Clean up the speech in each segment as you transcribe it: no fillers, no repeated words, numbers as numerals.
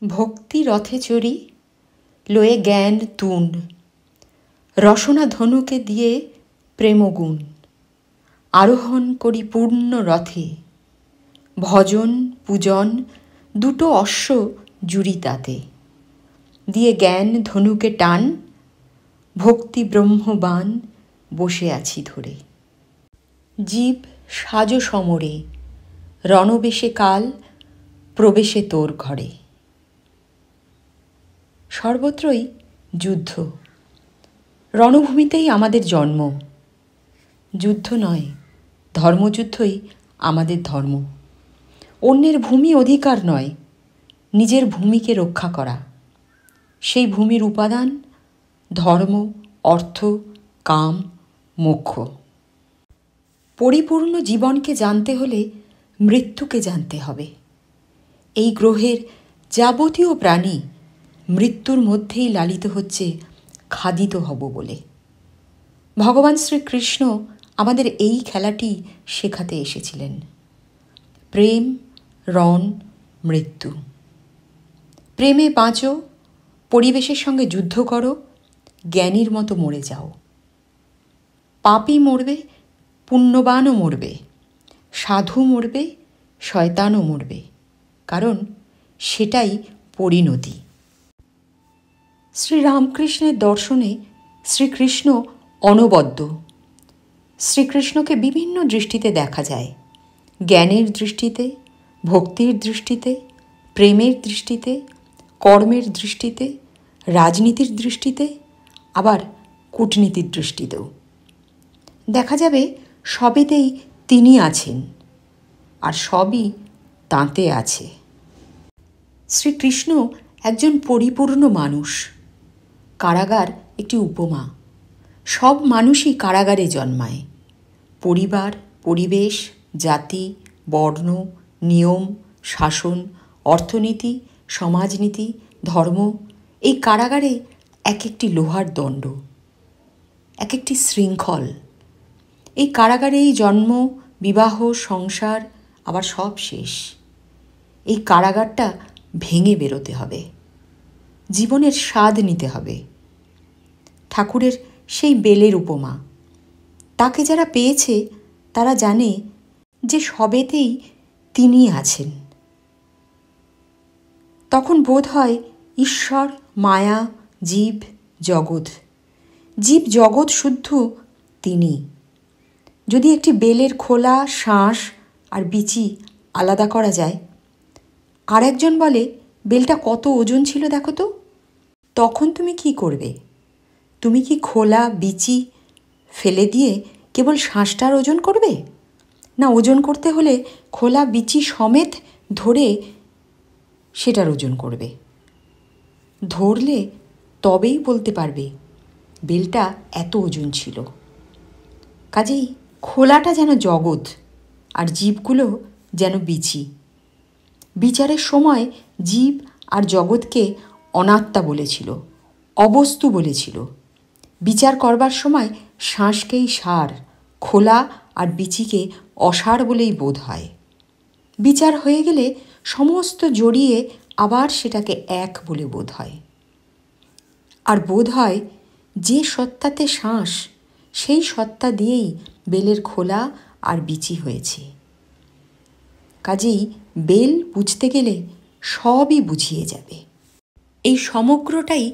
ভক্তি রথে চড়ি লয়ে জ্ঞান তুন, রসনা ধনুকে দিয়ে প্রেমগুণ, আরোহণ করি পূর্ণ রথে, ভজন পূজন দুটো অশ্ব জুড়ি তাতে, দিয়ে জ্ঞান ধনুকে টান, ভক্তি ব্রহ্মবান বসে আছি ধরে। জীব সাজ সমরে, রণবেশে কাল প্রবেশে তোর ঘরে। সর্বত্রই যুদ্ধ, রণভূমিতেই আমাদের জন্ম। যুদ্ধ নয়, ধর্মযুদ্ধই আমাদের ধর্ম। অন্যের ভূমি অধিকার নয়, নিজের ভূমিকে রক্ষা করা। সেই ভূমির উপাদান ধর্ম, অর্থ, কাম, মোক্ষ। পরিপূর্ণ জীবনকে জানতে হলে মৃত্যুকে জানতে হবে। এই গ্রহের যাবতীয় প্রাণী মৃত্যুর মধ্যেই লালিত হচ্ছে খাদিত হব বলে। ভগবান শ্রীকৃষ্ণ আমাদের এই খেলাটি শেখাতে এসেছিলেন। প্রেম, রণ, মৃত্যু। প্রেমে বাঁচো, পরিবেশের সঙ্গে যুদ্ধ করো, জ্ঞানীর মতো মরে যাও। পাপী মরবে, পুণ্যবানও মরবে, সাধু মরবে, শয়তানও মরবে, কারণ সেটাই পরিণতি। শ্রীরামকৃষ্ণের দর্শনে শ্রীকৃষ্ণ অনবদ্য। শ্রীকৃষ্ণকে বিভিন্ন দৃষ্টিতে দেখা যায়। জ্ঞানের দৃষ্টিতে, ভক্তির দৃষ্টিতে, প্রেমের দৃষ্টিতে, কর্মের দৃষ্টিতে, রাজনীতির দৃষ্টিতে, আবার কূটনীতির দৃষ্টিতেও। দেখা যাবে সবেতেই তিনি আছেন, আর সবই তাঁতে আছে। শ্রীকৃষ্ণ একজন পরিপূর্ণ মানুষ। কারাগার একটি উপমা। সব মানুষই কারাগারে জন্মায়। পরিবার, পরিবেশ, জাতি, বর্ণ, নিয়ম, শাসন, অর্থনীতি, সমাজনীতি, ধর্ম, এই কারাগারে এক একটি লোহার দণ্ড, এক একটি শৃঙ্খল। এই কারাগারেই জন্ম, বিবাহ, সংসার, আবার সব শেষ। এই কারাগারটা ভেঙে বেরোতে হবে, জীবনের স্বাদ নিতে হবে। ঠাকুরের সেই বেলের উপমা, তাকে যারা পেয়েছে তারা জানে যে সবেতেই তিনি আছেন। তখন বোধ হয় ঈশ্বর, মায়া, জীব, জগৎ। জীব জগৎ শুদ্ধ তিনি। যদি একটি বেলের খোলা, শাঁস আর বিচি আলাদা করা যায়, আর একজন বলে বেলটা কত ওজন ছিল দেখো তো, তখন তুমি কি করবে? তুমি কি খোলা বিচি ফেলে দিয়ে কেবল শাঁসটার ওজন করবে? না, ওজন করতে হলে খোলা বিচি সমেত ধরে সেটার ওজন করবে। ধরলে তবেই বলতে পারবে বেলটা এত ওজন ছিল। কাজেই খোলাটা যেন জগৎ, আর জীবগুলো যেন বিচি। বিচারের সময় জীব আর জগৎকে অনাত্মা বলেছিল, অবস্তু বলেছিল। বিচার করবার সময় শ্বাসকেই সার, খোলা আর বিচিকে অসার বলেই বোধ হয়। বিচার হয়ে গেলে সমস্ত জড়িয়ে আবার সেটাকে এক বলে বোধ হয়। আর বোধ হয় যে সত্তাতে শ্বাস, সেই সত্তা দিয়েই বেলের খোলা আর বিচি হয়েছে। কাজেই বেল বুঝতে গেলে সবই বুঝিয়ে যাবে। এই সমগ্রটাই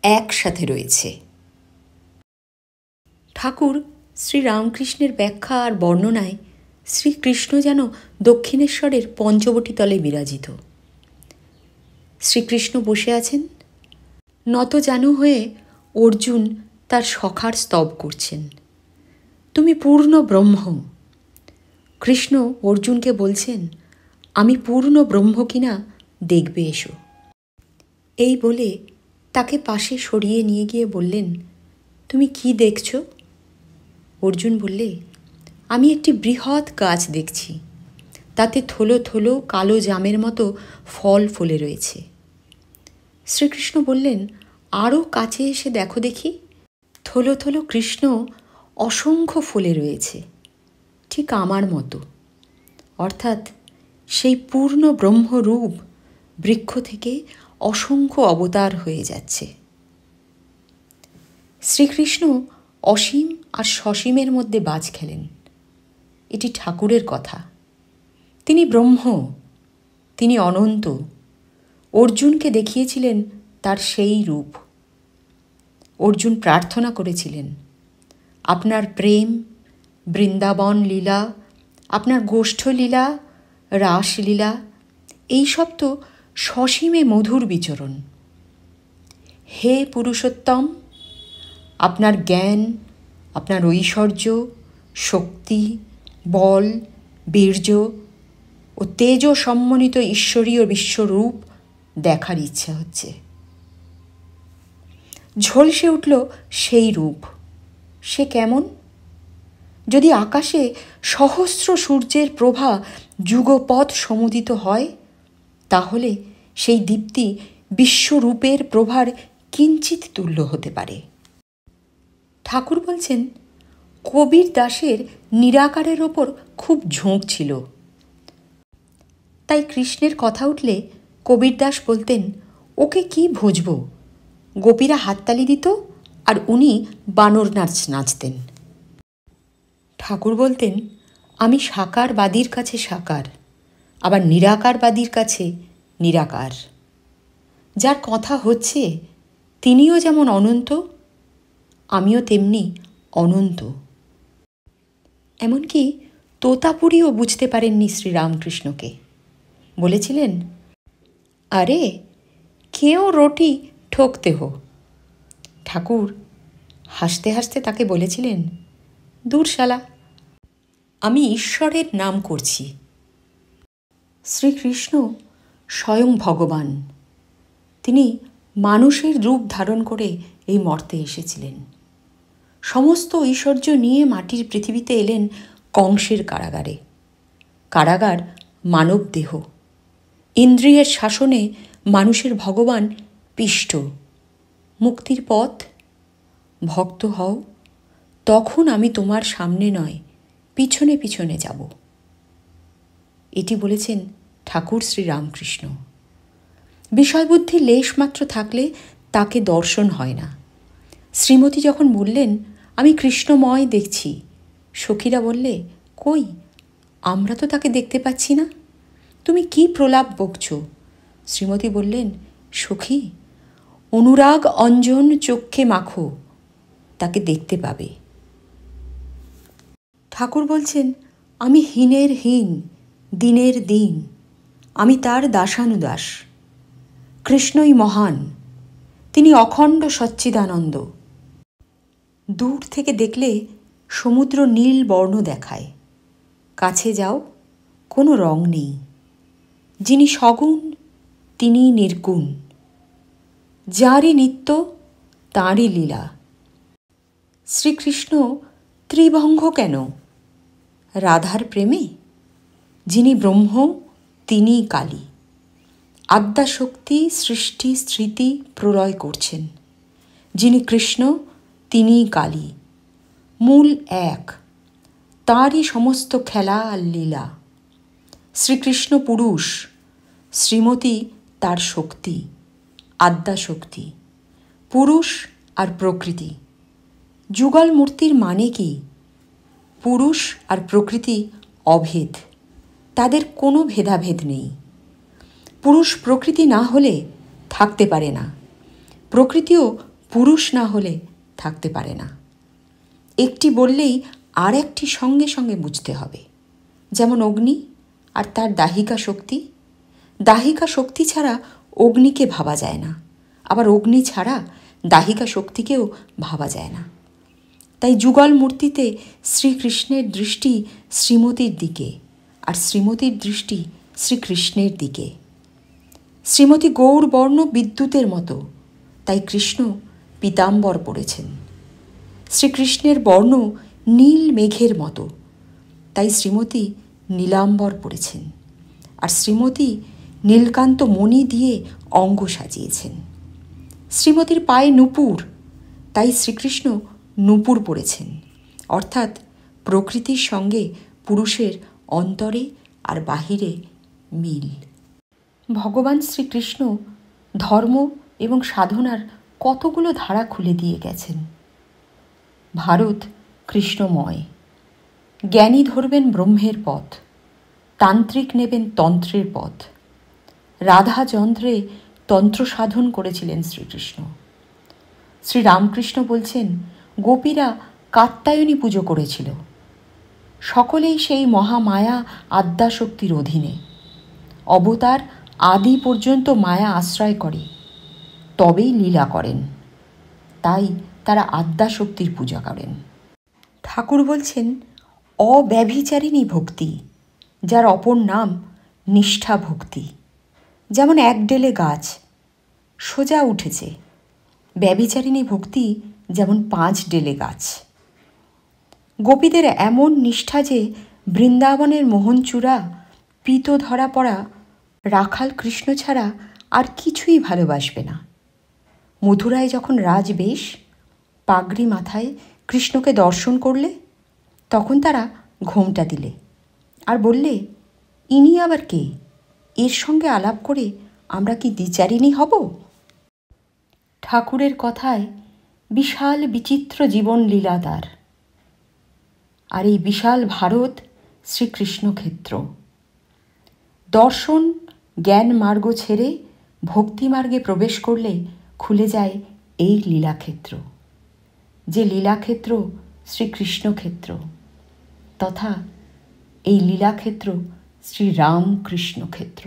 একসাথে রয়েছে। ঠাকুর শ্রীরামকৃষ্ণের ব্যাখ্যা আর বর্ণনায় শ্রীকৃষ্ণ যেন দক্ষিণেশ্বরের পঞ্চবটী তলে বিরাজিত। শ্রীকৃষ্ণ বসে আছেন, নতজানু হয়ে অর্জুন তার সখার স্তব করছেন। তুমি পূর্ণ ব্রহ্ম। কৃষ্ণ অর্জুনকে বলছেন, আমি পূর্ণ ব্রহ্ম কিনা দেখবে এসো। এই বলে তাকে পাশে সরিয়ে নিয়ে গিয়ে বললেন, তুমি কি দেখছ? অর্জুন বললে, আমি একটি বৃহৎ গাছ দেখছি, তাতে থলো থলো কালো জামের মতো ফল ফলে রয়েছে। শ্রীকৃষ্ণ বললেন, আরও কাছে এসে দেখো দেখি। থলো থলো কৃষ্ণ অসংখ্য ফলে রয়েছে, ঠিক আমার মতো। অর্থাৎ সেই পূর্ণ ব্রহ্মরূপ বৃক্ষ থেকে অসংখ্য অবতার হয়ে যাচ্ছে। শ্রীকৃষ্ণ অসীম আর সসীমের মধ্যে বাজ খেলেন। এটি ঠাকুরের কথা। তিনি ব্রহ্ম, তিনি অনন্ত। অর্জুনকে দেখিয়েছিলেন তার সেই রূপ। অর্জুন প্রার্থনা করেছিলেন, আপনার প্রেম, বৃন্দাবন লীলা, আপনার গোষ্ঠ লীলা, রাসলীলা, এইসব তো সসীমে মধুর বিচরণ। হে পুরুষোত্তম, আপনার জ্ঞান, আপনার ঐশ্বর্য, শক্তি, বল, বীর্য ও তেজ সম্মন্বিত ঈশ্বরীয় বিশ্বরূপ দেখার ইচ্ছা হচ্ছে। ঝলসে উঠল সেই রূপ। সে কেমন? যদি আকাশে সহস্র সূর্যের প্রভা যুগপৎ সমুদিত হয়, তাহলে সেই দীপ্তি বিশ্বরূপের প্রভার কিঞ্চিত তুল্য হতে পারে। ঠাকুর বলছেন, কবির দাসের নিরাকারের ওপর খুব ঝোঁক ছিল। তাই কৃষ্ণের কথা উঠলে কবির দাস বলতেন, ওকে কি ভজব? গোপীরা হাততালি দিত আর উনি বানর নাচ নাচতেন। ঠাকুর বলতেন, আমি সাকারবাদীর কাছে সাকার, আবার নিরাকারবাদীর কাছে নিরাকার। যার কথা হচ্ছে তিনিও যেমন অনন্ত, আমিও তেমনি অনন্ত। এমনকি তোতাপুরীও বুঝতে পারেননি শ্রীরামকৃষ্ণকে। বলেছিলেন, আরে কেউ রোটি ঠকতে হো। ঠাকুর হাসতে হাসতে তাকে বলেছিলেন, দূর শালা, আমি ঈশ্বরের নাম করছি। শ্রীকৃষ্ণ স্বয়ং ভগবান। তিনি মানুষের রূপ ধারণ করে এই মর্তে এসেছিলেন। সমস্ত ঐশ্বর্য নিয়ে মাটির পৃথিবীতে এলেন কংসের কারাগারে। কারাগার মানব দেহ। ইন্দ্রিয়ের শাসনে মানুষের ভগবান পিষ্ট। মুক্তির পথ, ভক্ত হও, তখন আমি তোমার সামনে নয় পিছনে পিছনে যাব। এটি বলেছেন ঠাকুর শ্রীরামকৃষ্ণ। বিষয়বুদ্ধি লেশমাত্র থাকলে তাকে দর্শন হয় না। শ্রীমতী যখন বললেন, আমি কৃষ্ণময় দেখছি, সখীরা বললে, কই, আমরা তো তাকে দেখতে পাচ্ছি না, তুমি কি প্রলাপ বকছ? শ্রীমতী বললেন, সখী, অনুরাগ অঞ্জন চক্ষে মাখো, তাকে দেখতে পাবে। ঠাকুর বলছেন, আমি হীনের হীন, দিনের দিন, আমি তার দাসানুদাস। কৃষ্ণই মহান, তিনি অখণ্ড সচ্চিদানন্দ। দূর থেকে দেখলে সমুদ্র নীল বর্ণ দেখায়, কাছে যাও কোনো রং নেই। যিনি সগুণ তিনি নির্গুণ, যারই নিত্য তাঁরই লীলা। শ্রীকৃষ্ণ ত্রিভঙ্গ কেন? রাধার প্রেমে? যিনি ব্রহ্ম তিনিই কালী। আদ্যাশক্তি সৃষ্টি স্মৃতি প্রলয় করছেন। যিনি কৃষ্ণ তিনিই কালী। মূল এক, তাঁরই সমস্ত খেলা আর লীলা। শ্রীকৃষ্ণ পুরুষ, শ্রীমতী তার শক্তি, আদ্যাশক্তি। পুরুষ আর প্রকৃতি। যুগল মূর্তির মানে কি? পুরুষ আর প্রকৃতি অভেদ, তাদের কোনো ভেদাভেদ নেই। পুরুষ প্রকৃতি না হলে থাকতে পারে না, প্রকৃতিও পুরুষ না হলে থাকতে পারে না। একটি বললেই আর একটি সঙ্গে সঙ্গে বুঝতে হবে। যেমন অগ্নি আর তার দাহিকা শক্তি। দাহিকা শক্তি ছাড়া অগ্নিকে ভাবা যায় না, আবার অগ্নি ছাড়া দাহিকা শক্তিকেও ভাবা যায় না। তাই যুগল মূর্তিতে শ্রীকৃষ্ণের দৃষ্টি শ্রীমতীর দিকে, আর শ্রীমতীর দৃষ্টি শ্রীকৃষ্ণের দিকে। শ্রীমতী গৌরবর্ণ বিদ্যুতের মতো, তাই কৃষ্ণ পীতাম্বর পরেছেন। শ্রীকৃষ্ণের বর্ণ নীল মেঘের মতো, তাই শ্রীমতী নীলাম্বর পরেছেন। আর শ্রীমতী নীলকান্ত মণি দিয়ে অঙ্গ সাজিয়েছেন। শ্রীমতীর পায়ে নূপুর, তাই শ্রীকৃষ্ণ নূপুর পরেছেন। অর্থাৎ প্রকৃতির সঙ্গে পুরুষের অন্তরে আর বাহিরে মিল। ভগবান শ্রীকৃষ্ণ ধর্ম এবং সাধনার কতগুলো ধারা খুলে দিয়ে গেছেন। ভারত কৃষ্ণময়। জ্ঞানী ধরবেন ব্রহ্মের পথ, তান্ত্রিক নেবেন তন্ত্রের পথ। রাধাযন্ত্রে তন্ত্র সাধন করেছিলেন শ্রীকৃষ্ণ। শ্রীরামকৃষ্ণ বলছেন, গোপীরা কাত্যায়নী পুজো করেছিল। সকলেই সেই মহামায়া আদ্যাশক্তির অধীনে। অবতার আদি পর্যন্ত মায়া আশ্রয় করে, তবেই লীলা করেন। তাই তারা আদ্যাশক্তির পূজা করেন। ঠাকুর বলছেন, অব্যভিচারিণী ভক্তি, যার অপর নাম নিষ্ঠা ভক্তি। যেমন এক ডেলে গাছ সোজা উঠেছে, ব্যভিচারিণী ভক্তি যেমন 5 ডেলে গাছ। গোপীদের এমন নিষ্ঠা যে বৃন্দাবনের মোহনচূড়া, পিত ধরা পড়া রাখাল কৃষ্ণ ছাড়া আর কিছুই ভালোবাসবে না। মথুরায় যখন রাজবেশ, পাগড়ি মাথায় কৃষ্ণকে দর্শন করলে, তখন তারা ঘোমটা দিলে আর বললে, ইনি আবার কে? এর সঙ্গে আলাপ করে আমরা কি দ্বিচারিণী হব? ঠাকুরের কথায় বিশাল বিচিত্র জীবন লীলা তার। আর এই বিশাল ভারত শ্রীকৃষ্ণ ক্ষেত্র। দর্শন জ্ঞান মার্গ ছেড়ে ভক্তিমার্গে প্রবেশ করলে খুলে যায় এই লীলাক্ষেত্র, যে লীলাক্ষেত্র শ্রীকৃষ্ণ ক্ষেত্র, তথা এই লীলাক্ষেত্র শ্রীরামকৃষ্ণ ক্ষেত্র।